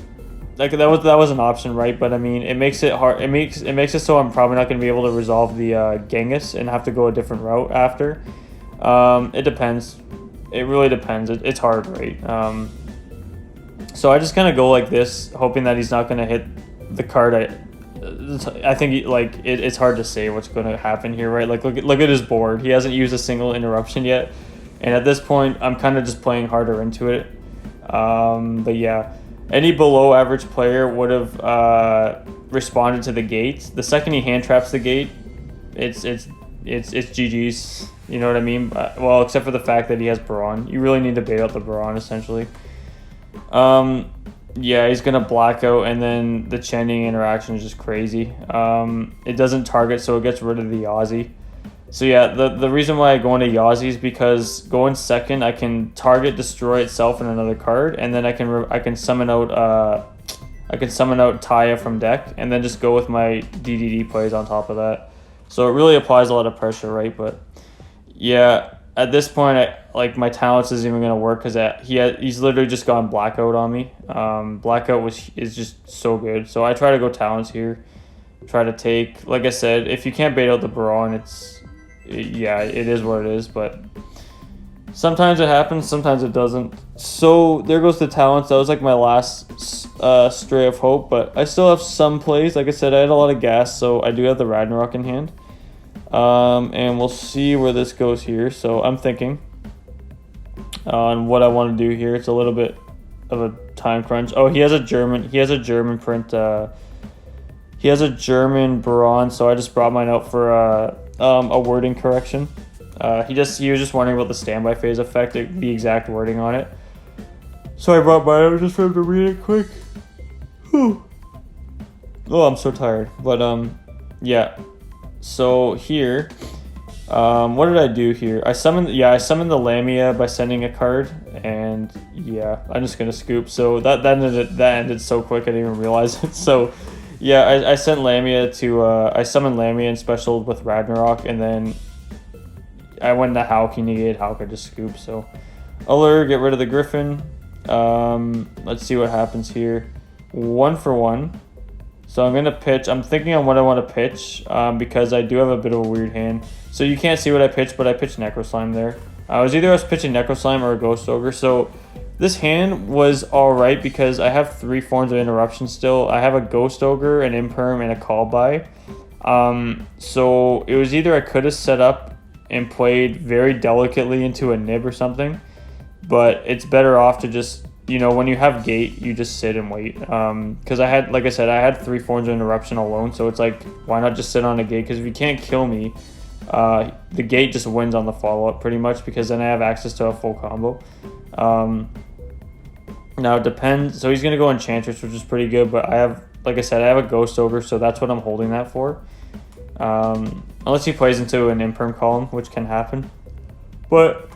Like that was an option, right? But I mean, it makes it hard. It makes it so I'm probably not going to be able to resolve the Genghis and have to go a different route after. It depends. It really depends. It's hard, right? So I just kind of go like this, hoping that he's not going to hit the card. I think it's hard to say what's going to happen here, right? Like look at his board. He hasn't used a single interruption yet, and at this point, I'm kind of just playing harder into it. But yeah. Any below average player would have responded to the gate. The second he hand traps the gate, it's GG's. You know what I mean? Well, except for the fact that he has Baron. You really need to bait out the Baron essentially. Yeah, he's gonna Blackout, and then the Chen Ying interaction is just crazy. It doesn't target, so it gets rid of the Yazi. So yeah, the reason why I go into Yazi is because going second, I can target destroy itself in another card, and then I can summon out Taya from deck, and then just go with my DDD plays on top of that. So it really applies a lot of pressure, right? But yeah, at this point, my Talents isn't even gonna work because he's literally just gone Blackout on me. Blackout is just so good. So I try to go Talents here, try to take. Like I said, if you can't bait out the Baron, it is what it is, but sometimes it happens, sometimes it doesn't. So there goes the Talents. That was like my last stray of hope, but I still have some plays. Like I said, I had a lot of gas, so I do have the Ragnarok in hand. And we'll see where this goes here. So I'm thinking on what I want to do here. It's a little bit of a time crunch. Oh, he has a German print. He has a German Baron, so I just brought mine out for a wording correction. He was just wondering about the standby phase effect, the exact wording on it. So I brought mine out just for him to read it quick. Whew. Oh, I'm so tired. But yeah. So here, what did I do here? I summoned the Lamia by sending a card, and yeah, I'm just gonna scoop. So that ended so quick I didn't even realize it. So yeah, I sent Lamia to I summoned Lamia and specialed with Ragnarok, and then I went to Hulk, he negated Hulk, I just scooped. So Allure, get rid of the Griffin. Let's see what happens here. 1 for 1. So I'm gonna pitch. I'm thinking on what I want to pitch because I do have a bit of a weird hand. So you can't see what I pitched, but I pitched Necro Slime there. I was pitching Necro Slime or a Ghost Ogre. So this hand was alright because I have 3 forms of interruption still. I have a Ghost Ogre, an Imperm, and a Call By. So it was either I could have set up and played very delicately into a Nib or something, but it's better off to just you know, when you have gate, you just sit and wait. Because I had, like I said, I had 3 forms of interruption alone, so it's like, why not just sit on a gate? Because if you can't kill me, the gate just wins on the follow-up pretty much, because then I have access to a full combo. Now it depends. So he's gonna go Enchantress, which is pretty good, but I have, like I said, I have a Ghost Ogre, so that's what I'm holding that for. Unless he plays into an Imperm column, which can happen. But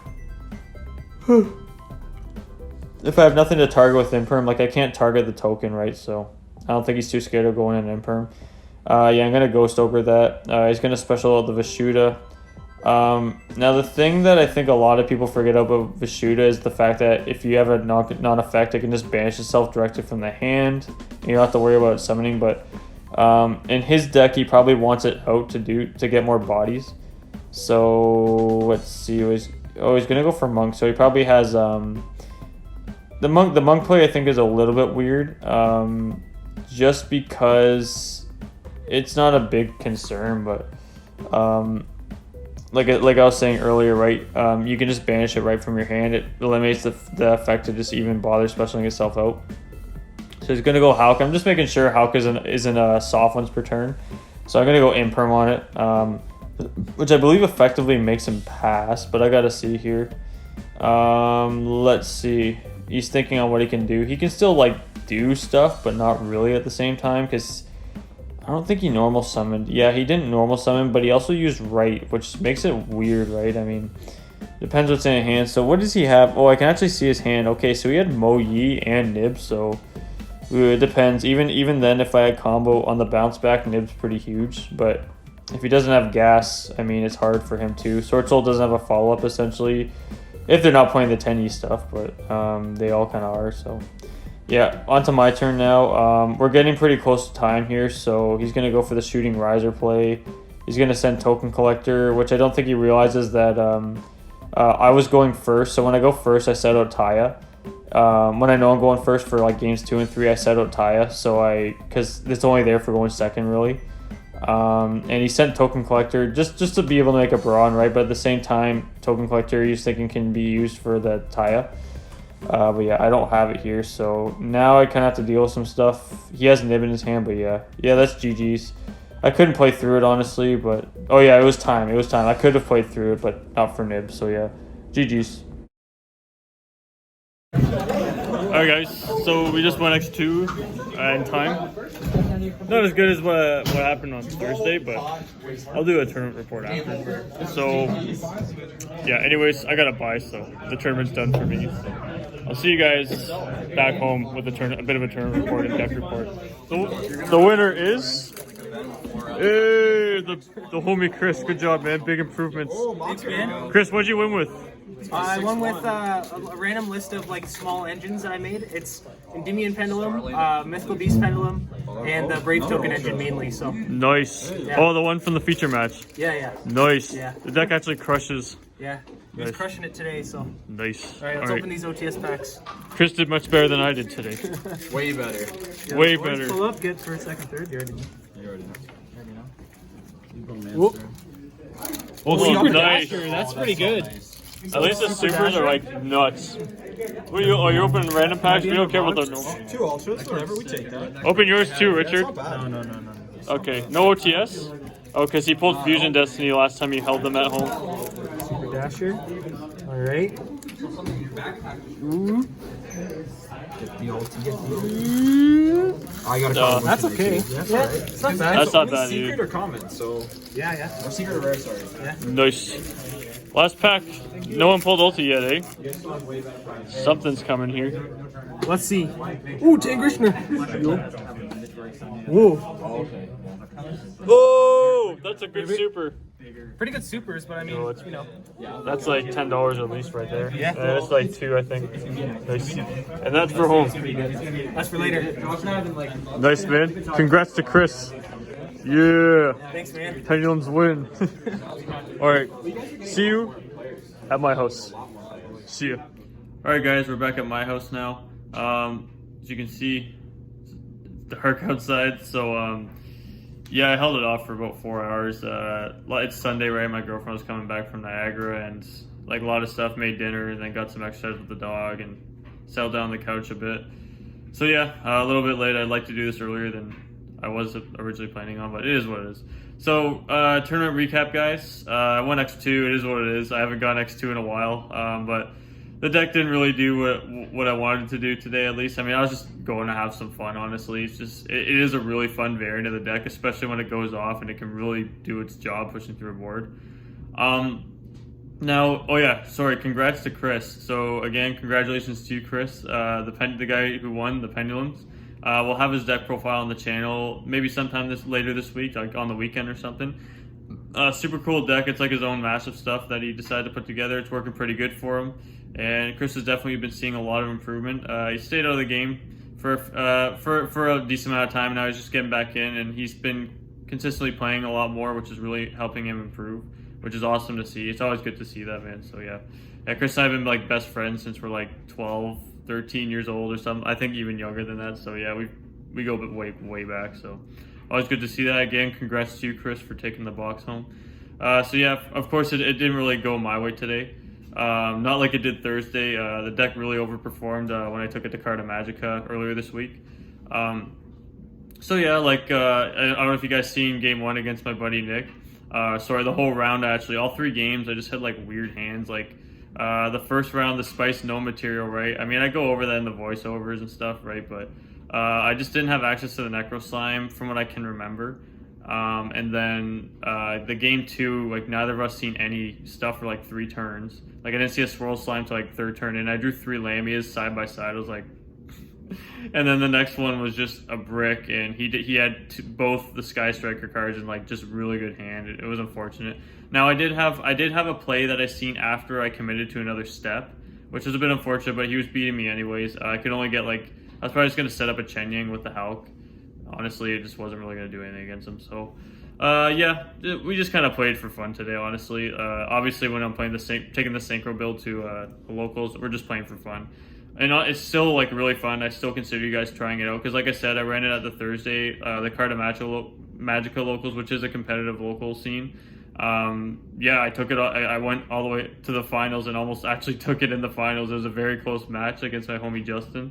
if I have nothing to target with Imperm, like I can't target the token, right? So I don't think he's too scared of going in Imperm. Yeah, I'm gonna Ghost Ogre that. He's gonna special out the Vishuda. Now the thing that I think a lot of people forget about Vishuda is the fact that if you have a non-effect, it can just banish itself directly from the hand. You don't have to worry about summoning, but in his deck, he probably wants it out to get more bodies. So let's see. He's gonna go for Monk. So he probably has the monk play. I think is a little bit weird, just because it's not a big concern, but like I was saying earlier, right? You can just banish it right from your hand. It eliminates the effect to just even bother specialing itself out. So he's gonna go Hulk. I'm just making sure Hulk isn't a soft ones per turn. So I'm gonna go Imperm on it, which I believe effectively makes him pass. But I gotta see here. Let's see. He's thinking on what he can do. He can still like do stuff, but not really at the same time, because I don't think he normal summoned. Yeah, he didn't normal summon, but he also used right, which makes it weird, right? I mean, depends what's in his hand. So what does he have? Oh, I can actually see his hand. Okay, so he had Mo Yi and Nib, so it depends. Even then, if I had combo on the bounce back, Nib's pretty huge. But if he doesn't have gas, I mean, it's hard for him too. Sword Soul doesn't have a follow-up, essentially, if they're not playing the 10E stuff, but they all kind of are, so... Yeah, on to my turn now. We're getting pretty close to time here, so he's going to go for the Shooting Riser play. He's going to send Token Collector, which I don't think he realizes that I was going first. So when I go first, I set out Taya. When I know I'm going first for like games 2 and 3, I set out Taya, because it's only there for going second, really. And he sent Token Collector just to be able to make a Brawn, right? But at the same time, Token Collector he's thinking can be used for the Taya. But yeah, I don't have it here, so now I kind of have to deal with some stuff. He has Nib in his hand, but yeah, that's GG's. I couldn't play through it, honestly, but... Oh yeah, it was time. I could have played through it, but not for Nib, so yeah, GG's. Alright guys, so we just went X2 in time. Not as good as what happened on Thursday, but I'll do a tournament report after. So, yeah, anyways, I got a bye, so the tournament's done for me. So I'll see you guys back home with a bit of a tournament report and deck report. So, the winner is... Hey, the homie Chris. Good job, man. Big improvements. Thanks, man. Chris, what'd you win with? I won with a random list of like small engines that I made. It's Endymion Pendulum, Mythical Beast Pendulum, and the Brave Token engine mainly. So nice. Yeah. Oh, the one from the feature match. Yeah. Nice. Yeah. The deck actually crushes. Yeah. He was crushing it today. So nice. all right, let's open these OTS packs. Chris did much better than I did today. Way better. Yeah, Way better. Pull up, get first, second, third. You already know. Oh, nice. That's pretty good. At least the supers are like nuts. What are you? Oh, you're opening random packs. We don't care about the normal. 2 ultras, whatever, we take that. Open yours too, Richard. No. Okay, no OTS. Oh, because he pulled Fusion Destiny last time he held them at home. Super Dasher. All right. I got a comment. That's okay. That's all right. It's not bad. That's not bad, Secret dude. or comment, so... Yeah. Or secret or rare, sorry. Nice. Last pack. No one pulled ulti yet, eh? Something's coming here. Let's see. Ooh, Jane Grishner. Whoa. Oh, that's a good super. Pretty good supers, but I mean, No, it's- you know. That's like $10 at least right there. Yeah. That's like 2, I think. Nice. And that's for home. That's for later. Nice, man. Congrats to Chris. Yeah. Thanks, man. Pendulums win. All right. See you at my house. See you. All right, guys. We're back at my house now. As you can see, it's dark outside. So, yeah, I held it off for about 4 hours. It's Sunday, right? My girlfriend was coming back from Niagara, and like a lot of stuff. Made dinner, and then got some exercise with the dog, and settle down on the couch a bit. So yeah, a little bit late. I'd like to do this earlier than I was originally planning on, but it is what it is. So tournament recap, guys. I won X2. It is what it is. I haven't gone X2 in a while, but the deck didn't really do what I wanted to do today, at least. I mean, I was just going to have some fun, honestly. It's just, it is a really fun variant of the deck, especially when it goes off and it can really do its job pushing through a board. Now, oh yeah, sorry, congrats to Chris. So again, congratulations to you, Chris, the guy who won the Pendulums. We'll have his deck profile on the channel, maybe sometime later this week, like on the weekend or something. Super cool deck. It's like his own massive stuff that he decided to put together. It's working pretty good for him. And Chris has definitely been seeing a lot of improvement. He stayed out of the game for a decent amount of time. Now he's just getting back in, and he's been consistently playing a lot more, which is really helping him improve, which is awesome to see. It's always good to see that, man. So yeah, Chris and I have been like best friends since we're like 12, 13 years old or something. I think even younger than that. So yeah, we go way back. So always good to see that. Again, congrats to you, Chris, for taking the box home. So yeah, of course it didn't really go my way today. Not like it did Thursday. The deck really overperformed when I took it to Carta Magica earlier this week. So yeah, like I don't know if you guys seen game 1 against my buddy Nick. Sorry, the whole round actually, all 3 games, I just had like weird hands. Like the first round, the Spice no material, right? I mean, I go over that in the voiceovers and stuff, right? But I just didn't have access to the Necro Slime from what I can remember. And then the game 2, like neither of us seen any stuff for like 3 turns. Like I didn't see a Swirl Slime till like 3rd turn, and I drew 3 Lamias side by side. I was like, and then the next one was just a brick, and he had both the Sky Striker cards and like just really good hand. It was unfortunate. Now I did have a play that I seen after I committed to another step, which was a bit unfortunate, but he was beating me anyways. I could only get like, I was probably just gonna set up a Chen Yang with the Hulk. Honestly, it just wasn't really gonna do anything against him. So yeah, we just kind of played for fun today, honestly. Obviously when I'm playing taking the Synchro build to the locals, we're just playing for fun. And it's still like really fun. I still consider you guys trying it out, because like I said, I ran it at the Thursday, the Carta Magica locals, which is a competitive local scene. Yeah, I took it. I went all the way to the finals and almost actually took it in the finals. It was a very close match against my homie Justin.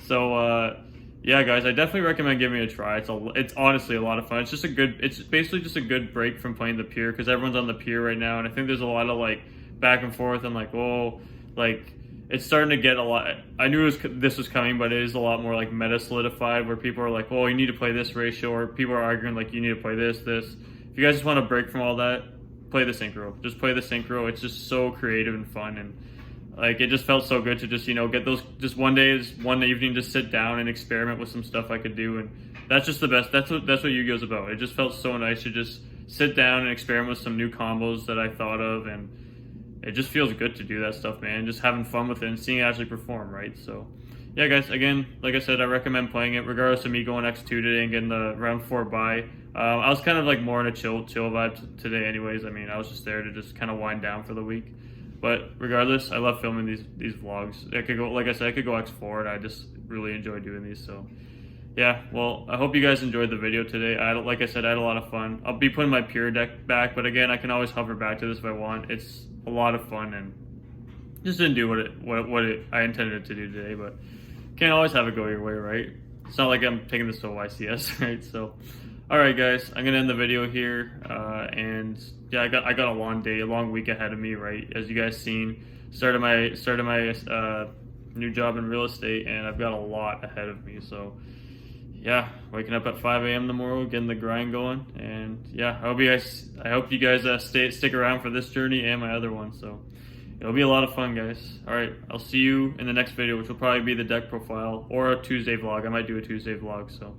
So yeah, guys, I definitely recommend giving it a try. It's honestly a lot of fun. It's basically just a good break from playing the pier, because everyone's on the pier right now, and I think there's a lot of like back and forth and like, oh, like. It's starting to get a lot. I knew this was coming, but it is a lot more like meta solidified, where people are like, "Oh, you need to play this ratio," or people are arguing like, "You need to play this." If you guys just want to break from all that, play the Synchro. Just play the Synchro. It's just so creative and fun, and like it just felt so good to just get those just one evening, just sit down and experiment with some stuff I could do, and that's just the best. That's what Yu-Gi-Oh's about. It just felt so nice to just sit down and experiment with some new combos that I thought of, and it just feels good to do that stuff, man. Just having fun with it and seeing it actually perform, right? So, yeah, guys, again, like I said, I recommend playing it, regardless of me going X2 today and getting the round 4 bye. I was kind of like more in a chill vibe today anyways. I mean, I was just there to just kind of wind down for the week. But regardless, I love filming these vlogs. I could go, like I said, I could go X4, and I just really enjoy doing these, so... Yeah, well, I hope you guys enjoyed the video today. Like I said, I had a lot of fun. I'll be putting my pure deck back, but again, I can always hover back to this if I want. It's a lot of fun, and just didn't do what I intended it to do today, but can't always have it go your way, right? It's not like I'm taking this to YCS, right? So, all right, guys, I'm gonna end the video here, and yeah, I got a long week ahead of me, right? As you guys seen, started my new job in real estate, and I've got a lot ahead of me, so. Yeah, waking up at 5 a.m. tomorrow, getting the grind going, and yeah, I hope you guys stick around for this journey and my other one. So it'll be a lot of fun, guys. All right, I'll see you in the next video, which will probably be the deck profile or a Tuesday vlog. I might do a Tuesday vlog. So.